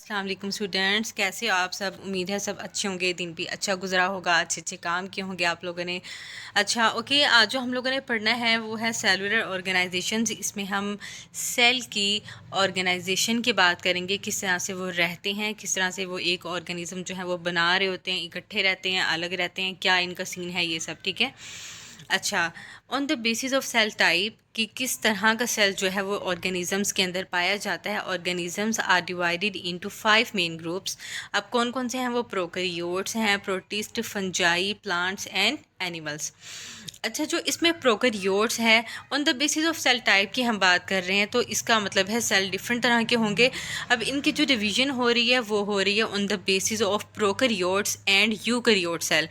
अस्सलाम वालेकुम स्टूडेंट्स, कैसे हो आप सब। उम्मीद है सब अच्छे होंगे, दिन भी अच्छा गुजरा होगा, अच्छे अच्छे काम किए होंगे आप लोगों ने। अच्छा ओके, आज जो हम लोगों ने पढ़ना है वो है सेलुलर ऑर्गेनाइजेशंस। इसमें हम सेल की ऑर्गेनाइजेशन की बात करेंगे, किस तरह से वो रहते हैं, किस तरह से वो एक ऑर्गेनिज्म जो है वो बना रहे होते हैं, इकट्ठे रहते हैं, अलग रहते हैं, क्या इनका सीन है, ये सब ठीक है। अच्छा, on the basis of cell type कि किस तरह का सेल जो है वो ऑर्गेनिजम्स के अंदर पाया जाता है। Organisms are divided into 5 main groups. अब कौन कौन से हैं वो? प्रोकैरियोट्स हैं, protist, fungi, plants and animals. अच्छा, जो इसमें प्रोकैरियोट्स हैं, on the basis of cell type की हम बात कर रहे हैं, तो इसका मतलब है सेल डिफरेंट तरह के होंगे। अब इनकी जो डिवीजन हो रही है वो हो रही है on the basis of prokaryotes and eukaryote cell.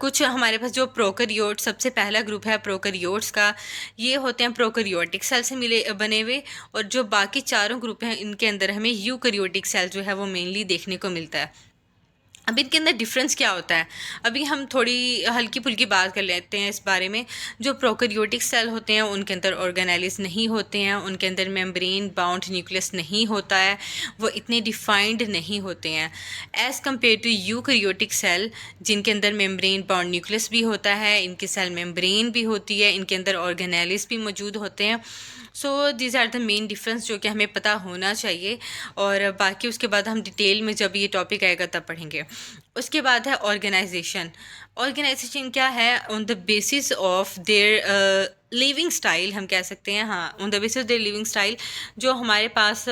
कुछ हमारे पास जो प्रोकैरियोट, सबसे पहला ग्रुप है प्रोकैरियोट्स का, ये होते हैं प्रोकैरियोटिक सेल से मिले बने हुए। और जो बाकी चारों ग्रुप हैं इनके अंदर हमें यूकैरियोटिक सेल जो है वो मेनली देखने को मिलता है। अब इनके अंदर डिफरेंस क्या होता है, अभी हम थोड़ी हल्की फुल्की बात कर लेते हैं इस बारे में। जो प्रोकैरियोटिक सेल होते हैं उनके अंदर ऑर्गेनेलिस नहीं होते हैं, उनके अंदर मेम्ब्रेन बाउंड न्यूक्लियस नहीं होता है, वो इतने डिफाइंड नहीं होते हैं as compare to eukaryotic cell, जिनके अंदर मेम्ब्रेन बाउंड न्यूक्लियस भी होता है, इनकी सेल मेम्ब्रेन भी होती है, इनके अंदर ऑर्गेनेलिस भी मौजूद होते हैं। So these are the main difference जो कि हमें पता होना चाहिए, और बाकी उसके बाद हम डिटेल में जब ये टॉपिक आएगा तब पढ़ेंगे। उसके बाद है ऑर्गेनाइजेशन। ऑर्गेनाइजेशन क्या है? On the basis of their living style हम कह सकते हैं। हाँ, on the basis of their living style, जो हमारे पास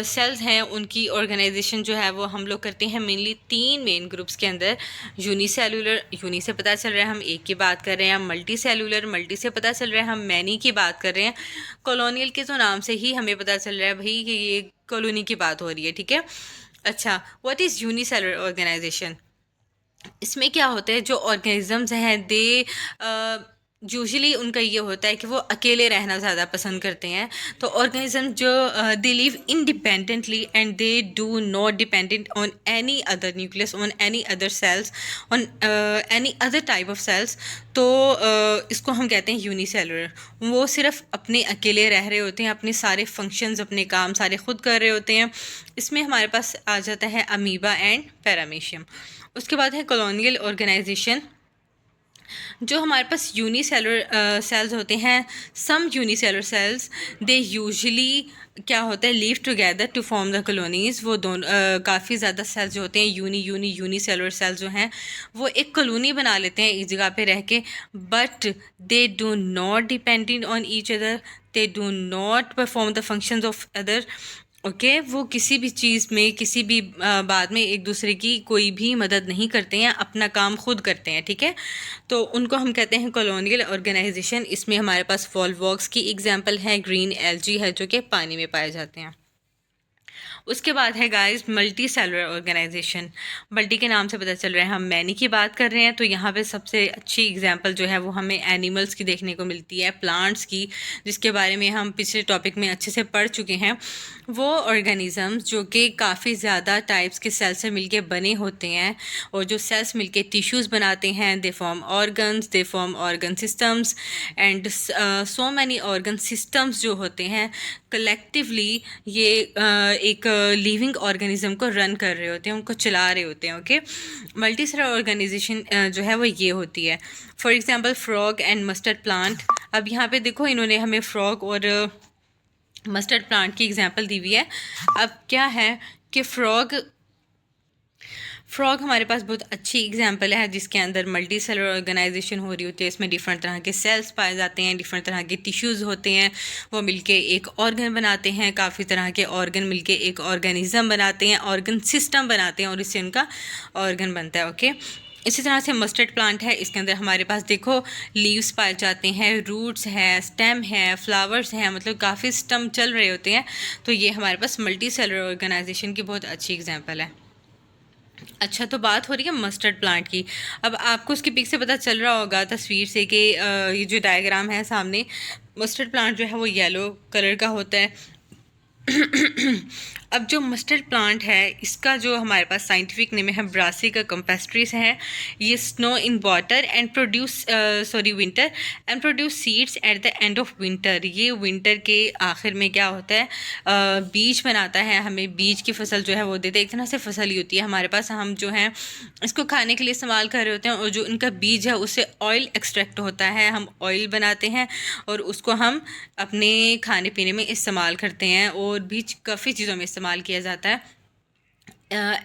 सेल्स हैं उनकी ऑर्गेनाइजेशन जो है वो हम लोग करते हैं मेनली 3 मेन ग्रुप्स के अंदर। यूनिसेलुलर, यूनि से पता चल रहा है हम एक की बात कर रहे हैं। मल्टी सेलुलर, मल्टी से पता चल रहा है हम मैनी की बात कर रहे हैं। कॉलोनियल के तो नाम से ही हमें पता चल रहा है भाई कि ये कॉलोनी की बात हो रही है, ठीक है। अच्छा, व्हाट इज़ यूनिसेलुलर ऑर्गेनाइजेशन? इसमें क्या होता है, जो ऑर्गेनिजम्स हैं दे यूजुअली उनका ये होता है कि वो अकेले रहना ज़्यादा पसंद करते हैं। तो ऑर्गेनिज्म जो they live independently and they do not dependent on any other nucleus, on any other cells, on any other type of cells. तो इसको हम कहते हैं यूनिसेलुलर। वो सिर्फ अपने अकेले रह रहे होते हैं, अपने सारे फंक्शंस, अपने काम सारे खुद कर रहे होते हैं। इसमें हमारे पास आ जाता है अमीबा एंड पैरामीशियम। उसके बाद है कॉलोनियल ऑर्गेनाइजेशन। जो हमारे पास यूनिसेलुलर सेल्स होते हैं, some unicellular cells they usually क्या होता है, live together to form the colonies. वो दोनों काफ़ी ज़्यादा सेल्स जो होते हैं, यूनिसेलुलर सेल्स जो हैं, वो एक कॉलोनी बना लेते हैं एक जगह पे रह के। But they do not dependent on each other, they do not perform the functions of other. Okay, वो किसी भी चीज़ में, किसी भी बात में एक दूसरे की कोई भी मदद नहीं करते हैं, अपना काम खुद करते हैं, ठीक है। तो उनको हम कहते हैं कॉलोनियल ऑर्गेनाइजेशन। इसमें हमारे पास वॉल्वॉक्स की एग्जांपल है, ग्रीन एल्जी है जो कि पानी में पाए जाते हैं। उसके बाद है guys multi cellular organization. Multi के नाम से पता चल रहा है हम मैनी की बात कर रहे हैं। तो यहाँ पे सबसे अच्छी एग्जांपल जो है वो हमें एनिमल्स की देखने को मिलती है, प्लांट्स की, जिसके बारे में हम पिछले टॉपिक में अच्छे से पढ़ चुके हैं। वो ऑर्गेनिजम्स जो कि काफ़ी ज़्यादा टाइप्स के सेल्स से मिलके बने होते हैं, और जो सेल्स मिलके टिश्यूज़ बनाते हैं, they form organs, they form organ systems and so many organ systems जो होते हैं कलेक्टिवली ये एक लिविंग ऑर्गेनिज्म को रन कर रहे होते हैं, उनको चला रहे होते हैं। ओके, मल्टी सेलुलर ऑर्गेनाइजेशन जो है वो ये होती है। For example frog and mustard plant. अब यहाँ पे देखो इन्होंने हमें फ्रॉग और मस्टर्ड प्लांट की एग्जांपल दी हुई है। अब क्या है कि फ्रॉग हमारे पास बहुत अच्छी एग्जांपल है जिसके अंदर मल्टी सेलुलर ऑर्गेनाइजेशन हो रही होती है। इसमें डिफरेंट तरह के सेल्स पाए जाते हैं, डिफरेंट तरह के टिश्यूज़ होते हैं, वो मिलके एक ऑर्गन बनाते हैं, काफ़ी तरह के ऑर्गन मिलके एक ऑर्गेनिज्म बनाते हैं, ऑर्गन सिस्टम बनाते हैं, और इससे उनका ऑर्गन बनता है। ओके, इसी तरह से मस्टर्ड प्लांट है, इसके अंदर हमारे पास देखो लीव्स पाए जाते हैं, रूट्स हैं, स्टेम है, फ्लावर्स हैं, मतलब काफ़ी स्टेम चल रहे होते हैं। तो ये हमारे पास मल्टी सेलुलर ऑर्गेनाइजेशन की बहुत अच्छी एग्जांपल है। अच्छा, तो बात हो रही है मस्टर्ड प्लांट की। अब आपको उसकी पिक से पता चल रहा होगा तस्वीर से कि ये जो डायग्राम है सामने, मस्टर्ड प्लांट जो है वो येलो कलर का होता है। अब जो मस्टर्ड प्लांट है इसका जो हमारे पास साइंटिफिक नेम है ब्रासिका कंपेस्ट्रिस है। ये snow in water and produce winter and produce seeds at the end of winter. ये विंटर के आखिर में क्या होता है, बीज बनाता है, हमें बीज की फसल जो है वो देते हैं। एक तरह से फसल ही होती है हमारे पास, हम जो है इसको खाने के लिए इस्तेमाल कर रहे होते हैं, और जो इनका बीज है उससे ऑयल एक्सट्रैक्ट होता है, हम ऑयल बनाते हैं और उसको हम अपने खाने पीने में इस्तेमाल करते हैं, और भी काफ़ी चीज़ों में इस्तेमाल किया जाता है।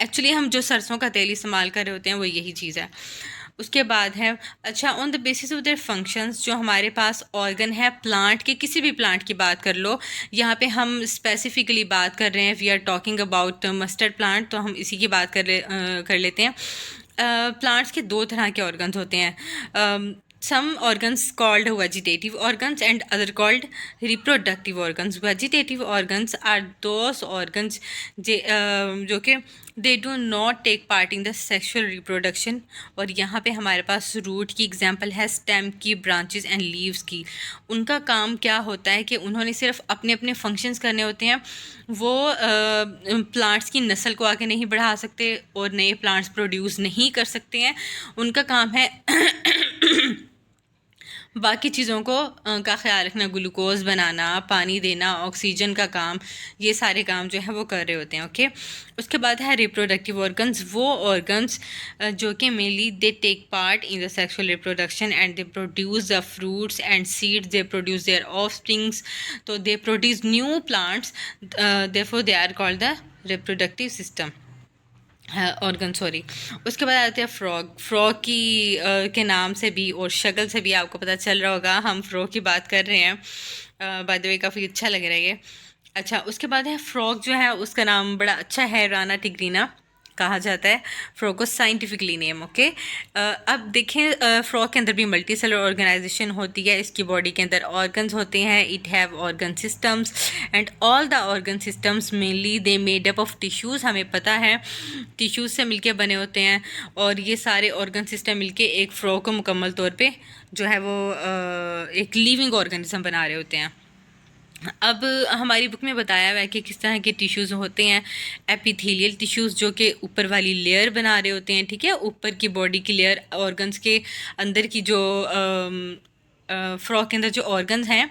एक्चुअली हम जो सरसों का तेल इस्तेमाल कर रहे होते हैं वो यही चीज़ है। उसके बाद है, अच्छा, on the basis of their functions, जो हमारे पास ऑर्गन है प्लांट के, किसी भी प्लांट की बात कर लो, यहाँ पे हम स्पेसिफिकली बात कर रहे हैं, we are talking about mustard plant, तो हम इसी की बात कर लेते हैं। प्लांट्स के दो तरह के ऑर्गन्स होते हैं, some organs called vegetative organs and other called reproductive organs. Vegetative organs are those organs जो कि they do not take part in the sexual reproduction, और यहाँ पे हमारे पास रूट की एग्जांपल है, स्टेम की, ब्रांचेस एंड लीव्स की। उनका काम क्या होता है कि उन्होंने सिर्फ अपने अपने फंक्शंस करने होते हैं, वो प्लांट्स की नस्ल को आगे नहीं बढ़ा सकते और नए प्लांट्स प्रोड्यूस नहीं कर सकते हैं। उनका काम है बाकी चीज़ों को का ख्याल रखना, ग्लूकोज बनाना, पानी देना, ऑक्सीजन का काम, ये सारे काम जो है वो कर रहे होते हैं। ओके, उसके बाद है रिप्रोडक्टिव ऑर्गन्स, वो ऑर्गन्स जो कि mainly they take part in the sexual reproduction and they produce the fruits and seeds, they produce their offsprings, तो they produce new plants, therefore they are called the reproductive system organ, sorry. उसके बाद आते हैं frog. Frog की के नाम से भी और शक्ल से भी आपको पता चल रहा होगा हम फ्रॉग की बात कर रहे हैं। बाय द वे काफ़ी अच्छा लग रहा है ये। अच्छा, उसके बाद है फ्रॉग, जो है उसका नाम बड़ा अच्छा है, राना टिग्रीना कहा जाता है फ्रॉग को साइंटिफिकली नेम। ओके, अब देखें फ्रॉग के अंदर भी मल्टी सेलर ऑर्गेनाइजेशन होती है, इसकी बॉडी के अंदर ऑर्गन्स होते हैं, it have organ systems and all the organ systems mainly they made up of tissues. हमें पता है टिश्यूज़ से मिलके बने होते हैं, और ये सारे ऑर्गन सिस्टम मिलके एक फ्रॉग को मुकम्मल तौर पे जो है वो एक लिविंग ऑर्गेनिज्म बना रहे होते हैं। अब हमारी बुक में बताया हुआ है कि किस तरह के टिश्यूज़ होते हैं। एपिथेलियल टिश्यूज़ जो कि ऊपर वाली लेयर बना रहे होते हैं, ठीक है, ऊपर की बॉडी की लेयर, ऑर्गन्स के अंदर की जो फ्रॉग के अंदर जो ऑर्गन्स हैं,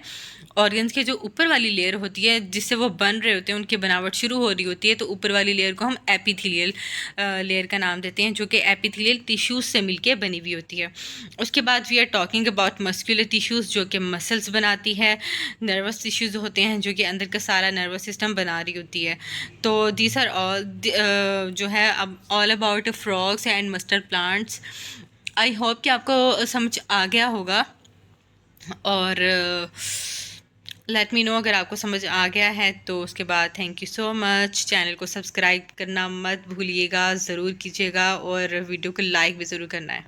ऑर्गन्स के जो ऊपर वाली लेयर होती है जिससे वो बन रहे होते हैं, उनकी बनावट शुरू हो रही होती है, तो ऊपर वाली लेयर को हम एपिथेलियल लेयर का नाम देते हैं, जो कि एपिथेलियल टिश्यूज़ से मिलके बनी हुई होती है। उसके बाद we are talking about muscular tissues, जो कि मसल्स बनाती है। नर्वस टिश्यूज़ होते हैं जो कि अंदर का सारा नर्वस सिस्टम बना रही होती है। तो दीज आर ऑल जो है अब all about frogs and mustard plants. I hope कि आपको समझ आ गया होगा, और लेट मी नो अगर आपको समझ आ गया है तो। उसके बाद thank you so much. Channel को सब्सक्राइब करना मत भूलिएगा, ज़रूर कीजिएगा, और वीडियो को लाइक भी ज़रूर करना है।